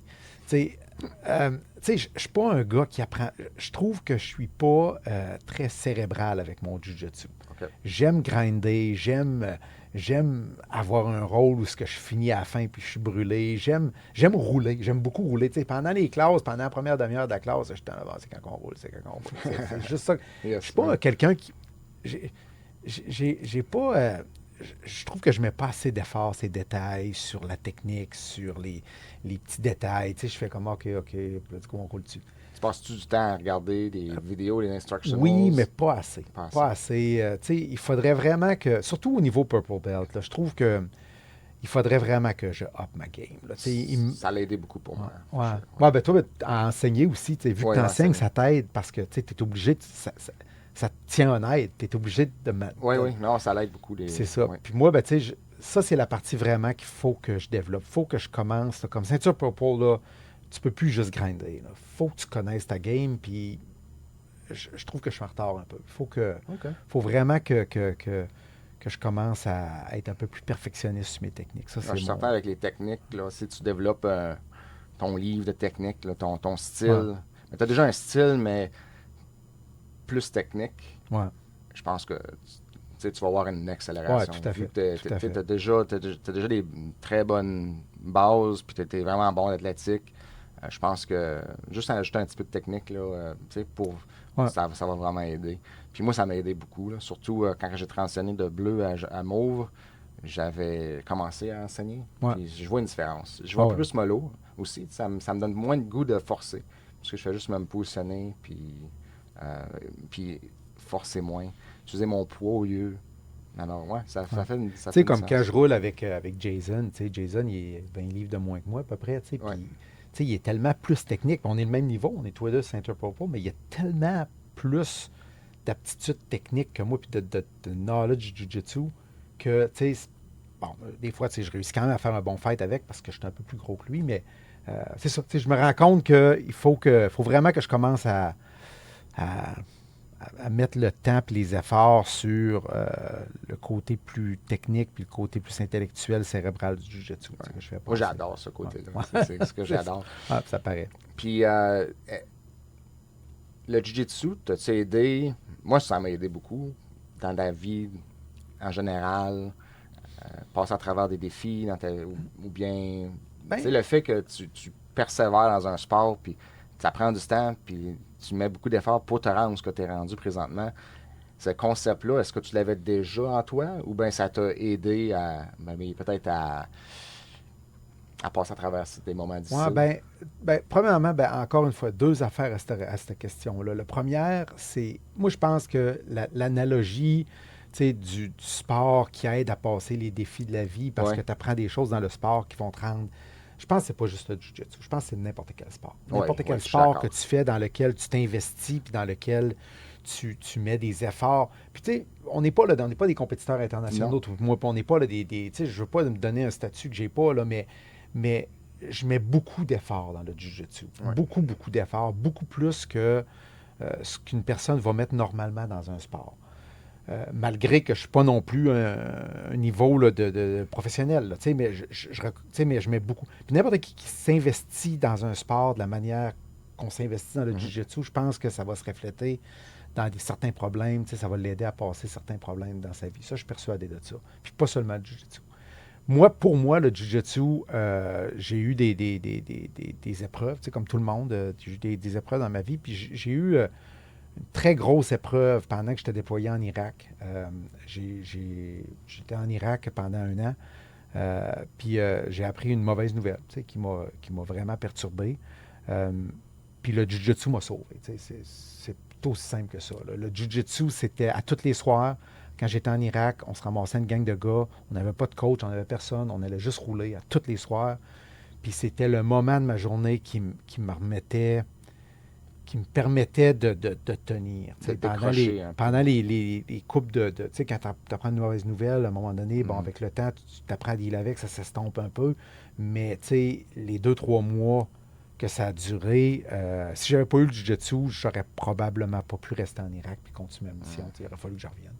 Je suis pas un gars qui apprend. Je trouve que je suis pas très cérébral avec mon jiu-jitsu. OK. J'aime grinder, j'aime avoir un rôle où ce que je finis à la fin puis je suis brûlé. J'aime rouler, j'aime beaucoup rouler. Pendant les classes, pendant la première demi-heure de la classe, je suis en avant, c'est quand on roule, c'est quand on roule. C'est juste ça. Yes, Je suis pas quelqu'un qui... J'ai pas... je trouve que je mets pas assez d'efforts, ces détails sur la technique, sur les petits détails. Je fais comme, OK, du coup, on roule dessus. Tu passes-tu du temps à regarder des vidéos, les instructions? Oui, mais pas assez. Pas Pas assez. Il faudrait vraiment que, surtout au niveau Purple Belt, là, je trouve que il faudrait vraiment que je up ma game. Là. Ça l'a aidé beaucoup pour moi. Ouais, ben toi, à enseigner aussi, vu que tu enseignes, enseigner. ça t'aide parce que tu es obligé, ça te tient honnête. Tu es obligé de mettre. Oui, non, ça l'aide beaucoup. C'est ça. Ouais. Puis moi, ben, ça, c'est la partie vraiment qu'il faut que je développe. Il faut que je commence. Là, comme ceinture Purple, là, tu peux plus juste grinder. Il faut que tu connaisses ta game. Puis je trouve que je suis en retard un peu. Faut vraiment que je commence à être un peu plus perfectionniste sur mes techniques. Ça, Je suis certain avec les techniques, là, si tu développes ton livre de techniques, là, ton style. Tu as déjà un style, mais plus technique. Ouais. Je pense que tu vas avoir une accélération. Ouais, tout à fait. Tu as déjà des très bonnes bases, puis tu es vraiment bon en athlétique. Je pense que juste en ajouter un petit peu de technique, là, ça va vraiment aider. Puis moi, ça m'a aidé beaucoup. Là. Surtout quand j'ai transitionné de bleu à mauve, j'avais commencé à enseigner. Ouais. Puis je vois une différence. Je vois plus mollo aussi. Ça me donne moins de goût de forcer. Parce que je fais juste me positionner, puis forcer moins. Utiliser mon poids au lieu. Alors, ouais, ça fait une. Tu sais, comme quand je roule avec Jason, Jason, il est 20 livres de moins que moi, à peu près. Puis, il est tellement plus technique. On est le même niveau, on est tous les deux ceinture purple, mais il y a tellement plus d'aptitude technique que moi, puis de knowledge du jiu-jitsu, que, des fois, je réussis quand même à faire un bon fight avec parce que je suis un peu plus gros que lui, mais c'est ça. Je me rends compte qu'il faut vraiment que je commence à mettre le temps et les efforts sur le côté plus technique puis le côté plus intellectuel, cérébral du jiu-jitsu. Moi, j'adore ce côté-là. C'est ce que j'adore. Ça paraît. Puis, le jiu-jitsu, t'as-tu aidé? Moi, ça m'a aidé beaucoup dans la vie en général, passer à travers des défis, ou bien le fait que tu persévères dans un sport, puis ça prend du temps, puis tu mets beaucoup d'efforts pour te rendre où tu es rendu présentement. Ce concept-là, est-ce que tu l'avais déjà en toi, ou bien ça t'a aidé peut-être à passer à travers des moments difficiles? Premièrement, encore une fois, deux affaires à cette question-là. La première, c'est, moi, je pense que l'analogie du sport qui aide à passer les défis de la vie, parce que tu apprends des choses dans le sport qui vont te rendre... Je pense que c'est pas juste le jiu-jitsu. Je pense que c'est n'importe quel sport. N'importe quel sport que tu fais, dans lequel tu t'investis, puis dans lequel tu mets des efforts. Puis tu sais, on n'est pas des compétiteurs internationaux. Moi, on n'est pas là tu sais, je veux pas me donner un statut que j'ai pas, là, mais je mets beaucoup d'efforts dans le jiu-jitsu. Beaucoup, beaucoup d'efforts. Beaucoup plus que ce qu'une personne va mettre normalement dans un sport. Malgré que je ne suis pas non plus un niveau là, de professionnel. Là, mais je mets beaucoup. Puis n'importe qui s'investit dans un sport de la manière qu'on s'investit dans le jiu-jitsu, je pense que ça va se refléter dans certains problèmes. Ça va l'aider à passer certains problèmes dans sa vie. Ça, je suis persuadé de ça. Puis pas seulement le jiu-jitsu. Pour moi, le jiu-jitsu, j'ai eu des épreuves, comme tout le monde. J'ai eu des épreuves dans ma vie. Puis j'ai eu... une très grosse épreuve pendant que j'étais déployé en Irak. J'étais en Irak pendant 1 an. Puis j'ai appris une mauvaise nouvelle qui m'a vraiment perturbé. Puis le jiu-jitsu m'a sauvé. C'est plutôt aussi simple que ça. Là. Le jiu-jitsu, c'était à tous les soirs. Quand j'étais en Irak, on se ramassait une gang de gars. On n'avait pas de coach, on n'avait personne. On allait juste rouler à tous les soirs. Puis c'était le moment de ma journée qui me remettait... qui me permettait de tenir. Pendant les coupes tu sais, quand tu apprends une mauvaise nouvelle, à un moment donné, avec le temps, tu t'apprends à dealer avec, ça s'estompe un peu. Mais, tu sais, les 2-3 mois que ça a duré. Si j'avais pas eu le jiu-jitsu, j'aurais probablement pas pu rester en Irak puis continuer ma mission. Il aurait fallu que je revienne.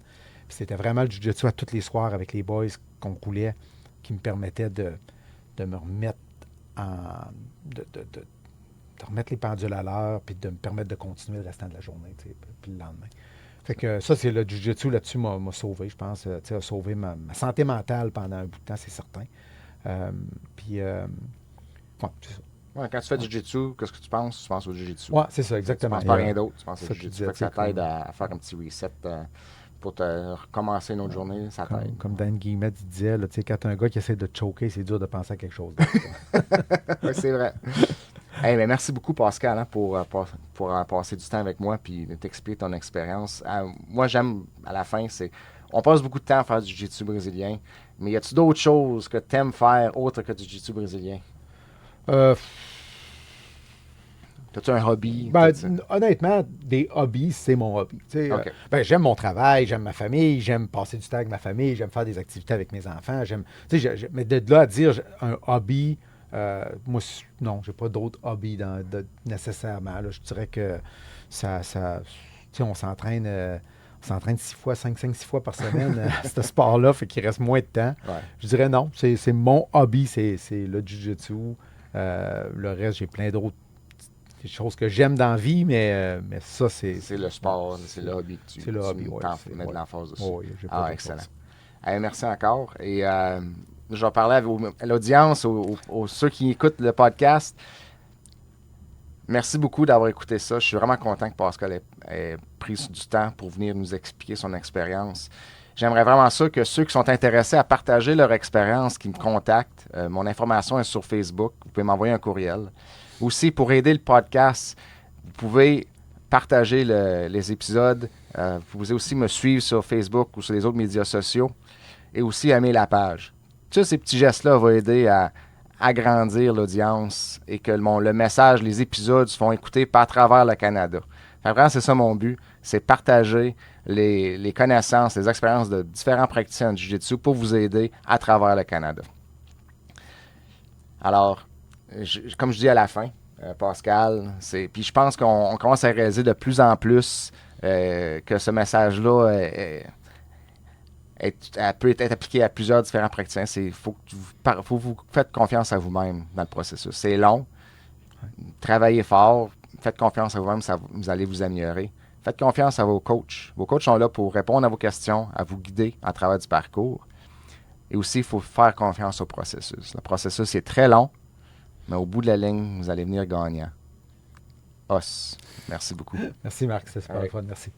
Puis c'était vraiment le jiu-jitsu à tous les soirs avec les boys qu'on roulait qui me permettait de me remettre de remettre les pendules à l'heure puis de me permettre de continuer le restant de la journée, puis le lendemain. Fait que ça, c'est le jiu-jitsu là-dessus m'a sauvé, je pense. A sauvé ma santé mentale pendant un bout de temps, c'est certain. Puis, ouais, c'est ça. Ouais, quand tu fais du jiu-jitsu, qu'est-ce que tu penses? Tu penses au jiu-jitsu. Ouais, c'est ça, exactement. Tu penses pas à rien d'autre. Tu penses au ça que je jiu-jitsu. disais, Fait que ça tu sais, t'aide à faire un petit reset pour te recommencer une autre journée. Ça t'aide. Comme Dan Guillemette disait, là, tu sais, quand tu as un gars qui essaie de te choquer, c'est dur de penser à quelque chose d'autre. Oui, c'est vrai. Hey, mais merci beaucoup, Pascal, hein, pour passer du temps avec moi et t'expliquer ton expérience. Moi, j'aime, à la fin, on passe beaucoup de temps à faire du jiu-jitsu brésilien, mais y a-tu d'autres choses que tu aimes faire autre que du jiu-jitsu brésilien? As-tu un hobby? Honnêtement, des hobbies, c'est mon hobby. Okay. J'aime mon travail, j'aime ma famille, j'aime passer du temps avec ma famille, j'aime faire des activités avec mes enfants. Mais de là à dire un hobby, moi, non, j'ai pas d'autres hobbies nécessairement. Là. Je dirais que on s'entraîne 5-6 fois par semaine à ce sport-là, fait qu'il reste moins de temps. Ouais. Je dirais non, c'est mon hobby, c'est le jiu-jitsu. Le reste, j'ai plein d'autres choses que j'aime dans la vie, mais ça, c'est... C'est le sport, c'est le hobby que tu mets de l'emphase dessus. Oui, j'ai pas excellent. Hey, merci encore. Et je vais parler à l'audience, aux ceux qui écoutent le podcast. Merci beaucoup d'avoir écouté ça. Je suis vraiment content que Pascal ait pris du temps pour venir nous expliquer son expérience. J'aimerais vraiment ça que ceux qui sont intéressés à partager leur expérience, qui me contactent. Mon information est sur Facebook. Vous pouvez m'envoyer un courriel. Aussi, pour aider le podcast, vous pouvez partager les épisodes. Vous pouvez aussi me suivre sur Facebook ou sur les autres médias sociaux et aussi aimer la page. Tous ces petits gestes-là vont aider à agrandir l'audience et que le message, les épisodes se font écouter par travers le Canada. Vraiment, c'est ça mon but, c'est partager les connaissances, les expériences de différents praticiens de Jiu-Jitsu pour vous aider à travers le Canada. Alors, comme je dis à la fin, Pascal, puis je pense qu'on commence à réaliser de plus en plus que ce message-là peut être appliqué à plusieurs différents praticiens. Il faut que vous faites confiance à vous-même dans le processus. C'est long. Travaillez fort. Faites confiance à vous-même. Vous allez vous améliorer. Faites confiance à vos coachs. Vos coachs sont là pour répondre à vos questions, à vous guider à travers du parcours. Et aussi, il faut faire confiance au processus. Le processus est très long, mais au bout de la ligne, vous allez venir gagnant. Os. Merci beaucoup. Merci Marc, c'est super fun. Merci.